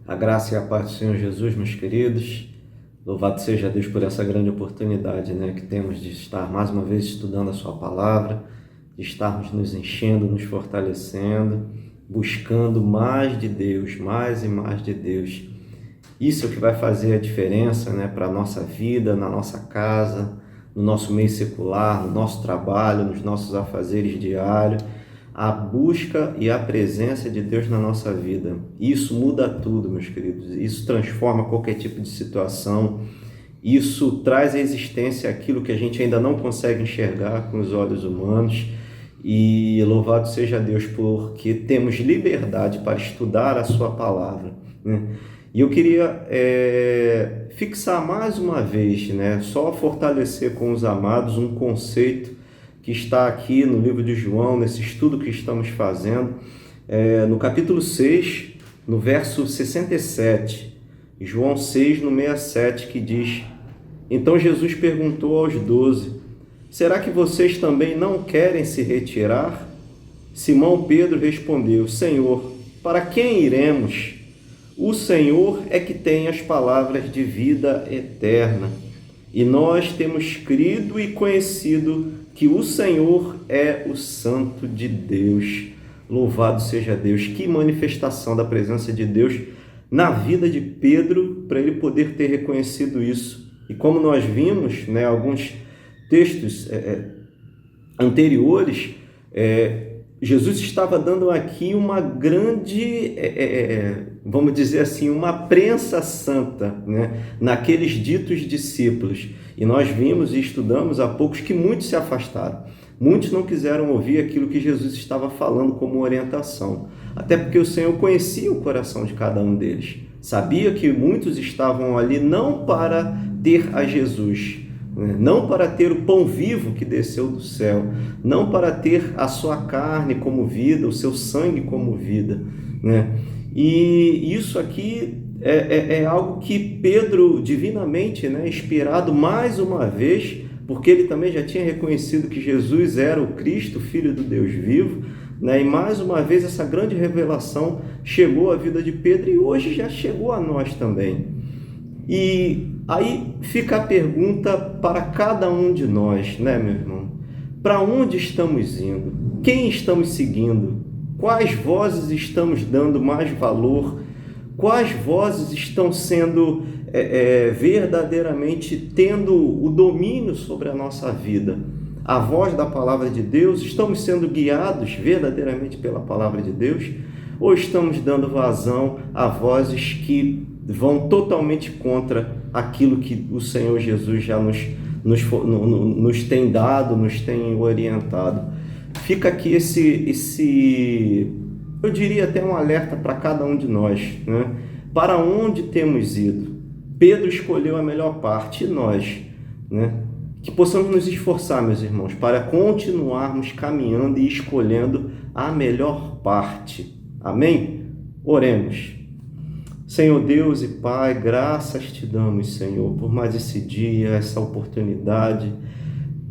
A graça e a paz do Senhor Jesus, meus queridos. Louvado seja Deus por essa grande oportunidade, que temos de estar mais uma vez estudando a sua palavra, de estarmos nos enchendo, nos fortalecendo, buscando mais de Deus, mais e mais de Deus. Isso é o que vai fazer a diferença, para a nossa vida, na nossa casa, no nosso meio secular, no nosso trabalho, nos nossos afazeres diários. A busca e a presença de Deus na nossa vida. Isso muda tudo, meus queridos. Isso transforma qualquer tipo de situação. Isso traz à existência aquilo que a gente ainda não consegue enxergar com os olhos humanos. E louvado seja Deus porque temos liberdade para estudar a sua palavra. E eu queria fixar mais uma vez, só fortalecer com os amados um conceito que está aqui no livro de João, nesse estudo que estamos fazendo, no capítulo 6, no verso 67, João 6, no 67, que diz: Então Jesus perguntou aos 12, será que vocês também não querem se retirar? Simão Pedro respondeu, Senhor, para quem iremos? O Senhor é que tem as palavras de vida eterna, e nós temos crido e conhecido que o Senhor é o Santo de Deus. Louvado seja Deus. Que manifestação da presença de Deus na vida de Pedro, para ele poder ter reconhecido isso. E como nós vimos, alguns textos anteriores, Jesus estava dando aqui uma grande, vamos dizer assim, uma prensa santa, naqueles ditos discípulos. E nós vimos e estudamos há poucos que muitos se afastaram. Muitos não quiseram ouvir aquilo que Jesus estava falando como orientação. Até porque o Senhor conhecia o coração de cada um deles. Sabia que muitos estavam ali não para ter a Jesus, não para ter o pão vivo que desceu do céu, não para ter a sua carne como vida, o seu sangue como vida. E isso aqui é algo que Pedro, divinamente inspirado mais uma vez, porque ele também já tinha reconhecido que Jesus era o Cristo, Filho do Deus vivo, e mais uma vez essa grande revelação chegou à vida de Pedro e hoje já chegou a nós também. E aí fica a pergunta para cada um de nós, meu irmão? Para onde estamos indo? Quem estamos seguindo? Quais vozes estamos dando mais valor? Quais vozes estão sendo verdadeiramente tendo o domínio sobre a nossa vida? A voz da palavra de Deus? Estamos sendo guiados verdadeiramente pela palavra de Deus? Ou estamos dando vazão a vozes que vão totalmente contra aquilo que o Senhor Jesus já nos tem dado, nos tem orientado? Fica aqui esse eu diria até um alerta para cada um de nós, Para onde temos ido? Pedro escolheu a melhor parte, e nós, Que possamos nos esforçar, meus irmãos, para continuarmos caminhando e escolhendo a melhor parte. Amém? Oremos. Senhor Deus e Pai, graças te damos, Senhor, por mais esse dia, essa oportunidade.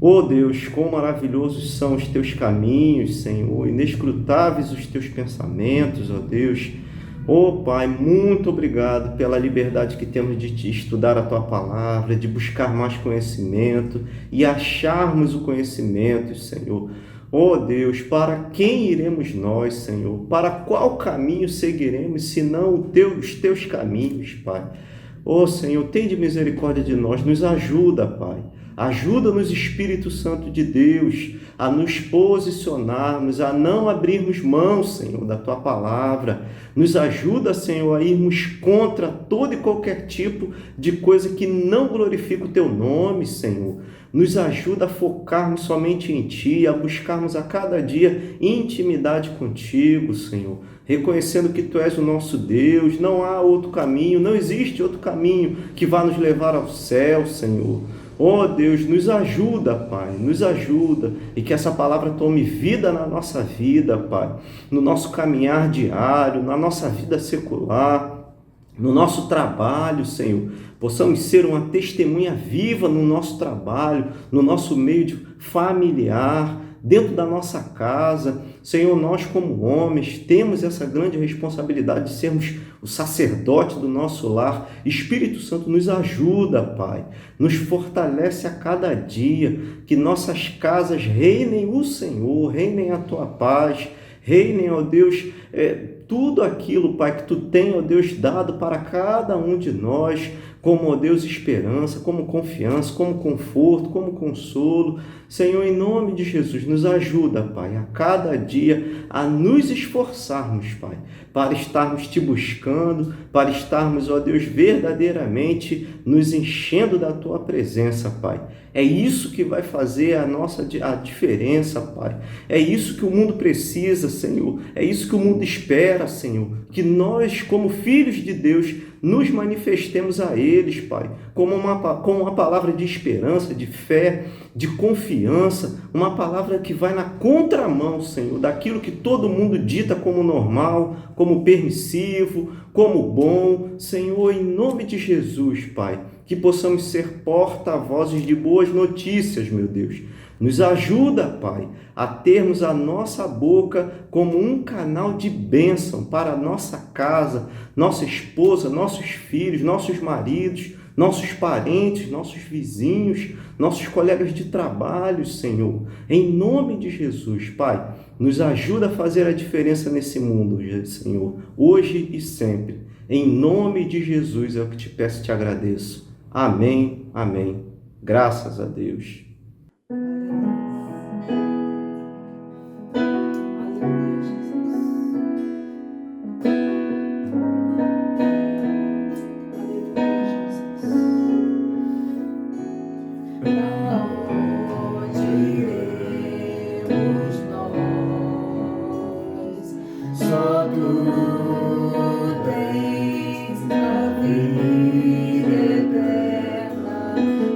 Oh Deus, quão maravilhosos são os teus caminhos, Senhor, inescrutáveis os teus pensamentos, ó Deus. Oh Pai, muito obrigado pela liberdade que temos de te estudar a tua palavra, de buscar mais conhecimento e acharmos o conhecimento, Senhor. Oh Deus, para quem iremos nós, Senhor? Para qual caminho seguiremos, senão os teus caminhos, Pai? Oh Senhor, tende misericórdia de nós, nos ajuda, Pai. Ajuda-nos, Espírito Santo de Deus, a nos posicionarmos, a não abrirmos mão, Senhor, da Tua palavra. Nos ajuda, Senhor, a irmos contra todo e qualquer tipo de coisa que não glorifica o Teu nome, Senhor. Nos ajuda a focarmos somente em Ti, a buscarmos a cada dia intimidade contigo, Senhor. Reconhecendo que Tu és o nosso Deus, não há outro caminho, não existe outro caminho que vá nos levar ao céu, Senhor. Oh Deus, nos ajuda, Pai, nos ajuda, e que essa palavra tome vida na nossa vida, Pai, no nosso caminhar diário, na nossa vida secular. no nosso trabalho, Senhor, possamos ser uma testemunha viva no nosso trabalho, no nosso meio familiar, dentro da nossa casa. Senhor, nós como homens temos essa grande responsabilidade de sermos o sacerdote do nosso lar. Espírito Santo nos ajuda, Pai, nos fortalece a cada dia, que nossas casas reinem o Senhor, reinem a Tua paz, reinem, ó Deus, tudo aquilo, Pai, que Tu tem, ó Deus, dado para cada um de nós, como, ó Deus, esperança, como confiança, como conforto, como consolo. Senhor, em nome de Jesus, nos ajuda, Pai, a cada dia a nos esforçarmos, Pai, para estarmos Te buscando, para estarmos, ó Deus, verdadeiramente nos enchendo da Tua presença, Pai. É isso que vai fazer a diferença, Pai. É isso que o mundo precisa, Senhor. É isso que o mundo espera, Senhor. Que nós, como filhos de Deus, nos manifestemos a eles, Pai, com uma palavra de esperança, de fé, de confiança, uma palavra que vai na contramão, Senhor, daquilo que todo mundo dita como normal, como permissivo, como bom. Senhor, em nome de Jesus, Pai, que possamos ser porta-vozes de boas notícias, meu Deus. Nos ajuda, Pai, a termos a nossa boca como um canal de bênção para a nossa casa, nossa esposa, nossos filhos, nossos maridos, nossos parentes, nossos vizinhos, nossos colegas de trabalho, Senhor. Em nome de Jesus, Pai, nos ajuda a fazer a diferença nesse mundo, Senhor, hoje e sempre. Em nome de Jesus é o que te peço e te agradeço. Amém, amém. Graças a Deus. Só Tu tens a vida eterna,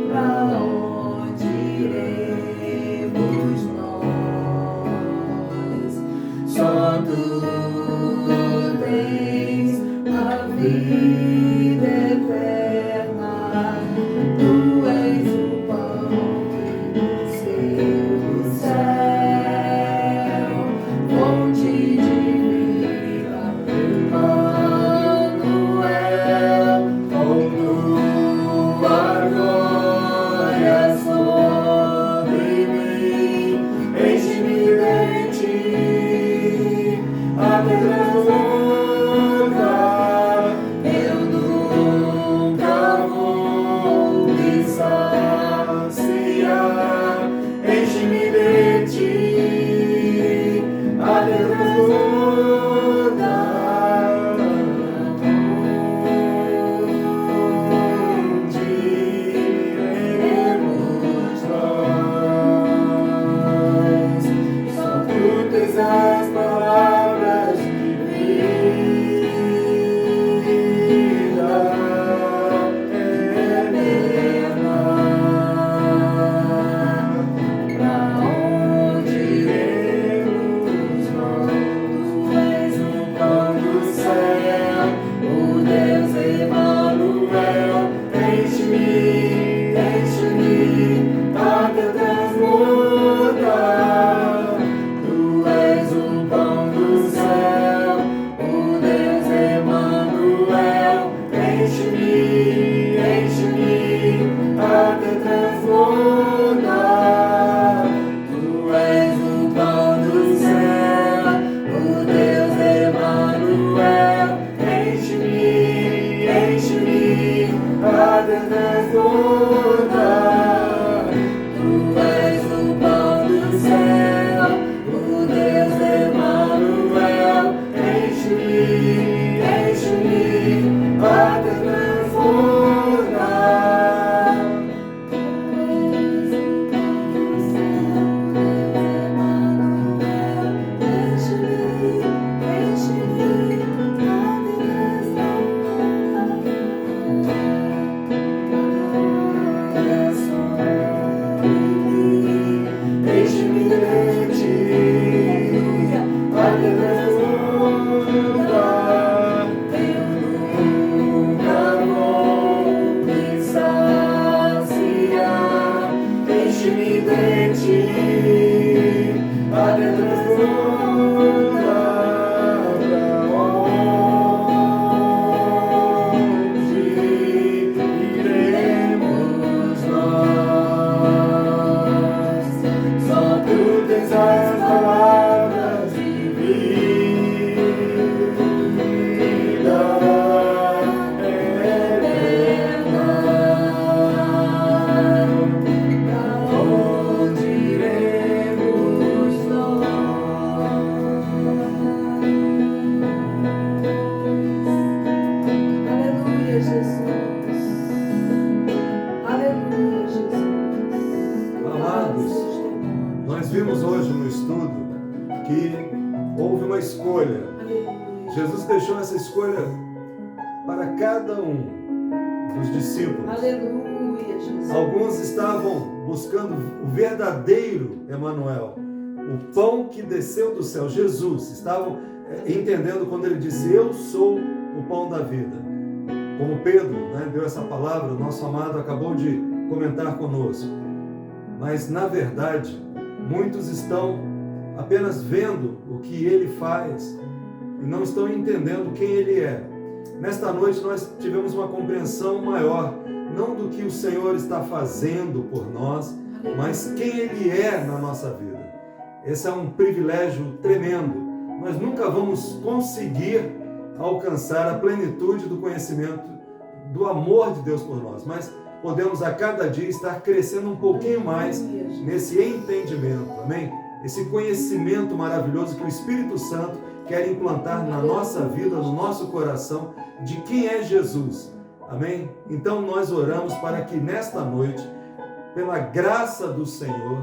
pra onde iremos nós? Só Tu tens a vida eterna, Tu és o pão Nós vimos hoje no estudo que houve uma escolha. Jesus deixou essa escolha para cada um dos discípulos. Aleluia, Jesus. Alguns estavam buscando o verdadeiro Emanuel, o pão que desceu do céu, Jesus. Estavam entendendo quando ele disse: eu sou o pão da vida. Como Pedro, deu essa palavra, o nosso amado acabou de comentar conosco. Mas, na verdade, muitos estão apenas vendo o que ele faz e não estão entendendo quem ele é. Nesta noite nós tivemos uma compreensão maior, não do que o Senhor está fazendo por nós, mas quem ele é na nossa vida. Esse é um privilégio tremendo. Nós nunca vamos conseguir alcançar a plenitude do conhecimento do amor de Deus por nós, mas podemos a cada dia estar crescendo um pouquinho mais nesse entendimento, amém? Esse conhecimento maravilhoso que o Espírito Santo quer implantar na nossa vida, no nosso coração, de quem é Jesus, amém? Então nós oramos para que nesta noite, pela graça do Senhor,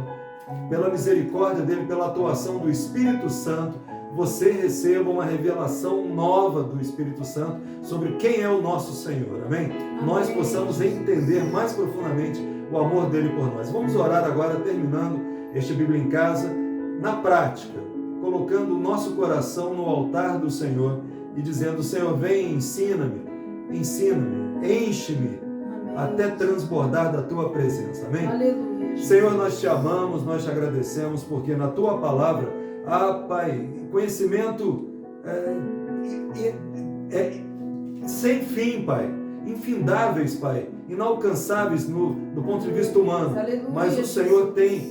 pela misericórdia dele, pela atuação do Espírito Santo, você receba uma revelação nova do Espírito Santo sobre quem é o nosso Senhor, amém? Nós possamos entender mais profundamente o amor dele por nós. Vamos orar agora, terminando este Bíblia em Casa, na prática, colocando o nosso coração no altar do Senhor e dizendo: Senhor, vem, ensina-me, enche-me, até transbordar da tua presença, amém? Aleluia. Senhor, nós te amamos, nós te agradecemos, porque na tua palavra Pai, conhecimento sem fim, Pai, infindáveis, Pai, inalcançáveis do ponto de vista humano. Aleluia. Mas o Senhor tem,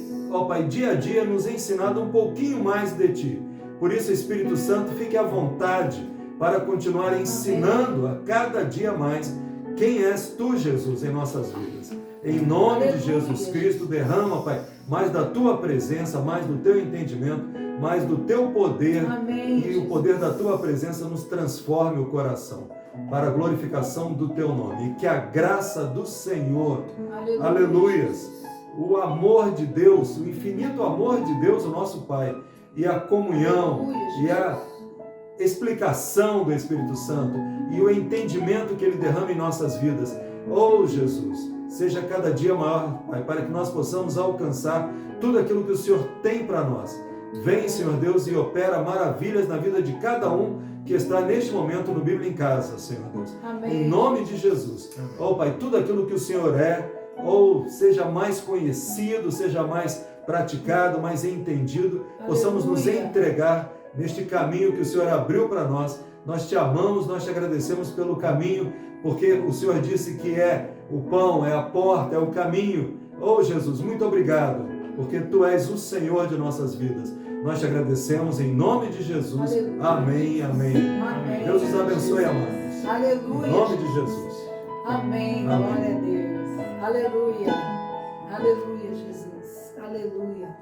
Pai, dia a dia nos ensinado um pouquinho mais de Ti. Por isso, Espírito Santo, fique à vontade para continuar ensinando a cada dia mais quem és Tu, Jesus, em nossas vidas. Em nome de Jesus Cristo, derrama, Pai, mais da Tua presença, mais do Teu entendimento, mais do Teu poder. Amém, E Jesus. o poder da Tua presença nos transforme o coração para a glorificação do Teu nome. E que a graça do Senhor, aleluias, o amor de Deus, o infinito amor de Deus, o nosso Pai, e a comunhão, e a explicação do Espírito Santo, e o entendimento que Ele derrama em nossas vidas. Oh, Jesus, seja cada dia maior, Pai, para que nós possamos alcançar tudo aquilo que o Senhor tem para nós. Vem, Senhor Deus, e opera maravilhas na vida de cada um que está neste momento no Bíblia em Casa, Senhor Deus. Amém. Em nome de Jesus. Oh, Pai, tudo aquilo que o Senhor é, ou seja mais conhecido, seja mais praticado, mais entendido, possamos nos entregar neste caminho que o Senhor abriu para nós. Nós te amamos, nós te agradecemos pelo caminho, porque o Senhor disse que é o pão, é a porta, é o caminho. Oh, Jesus, muito obrigado, porque Tu és o Senhor de nossas vidas. Nós te agradecemos em nome de Jesus. Aleluia. Amém, amém. Amém. Deus os abençoe, amados. Aleluia. Em nome de Jesus. Amém. Amém. Glória a Deus. Aleluia. Aleluia, Jesus. Aleluia.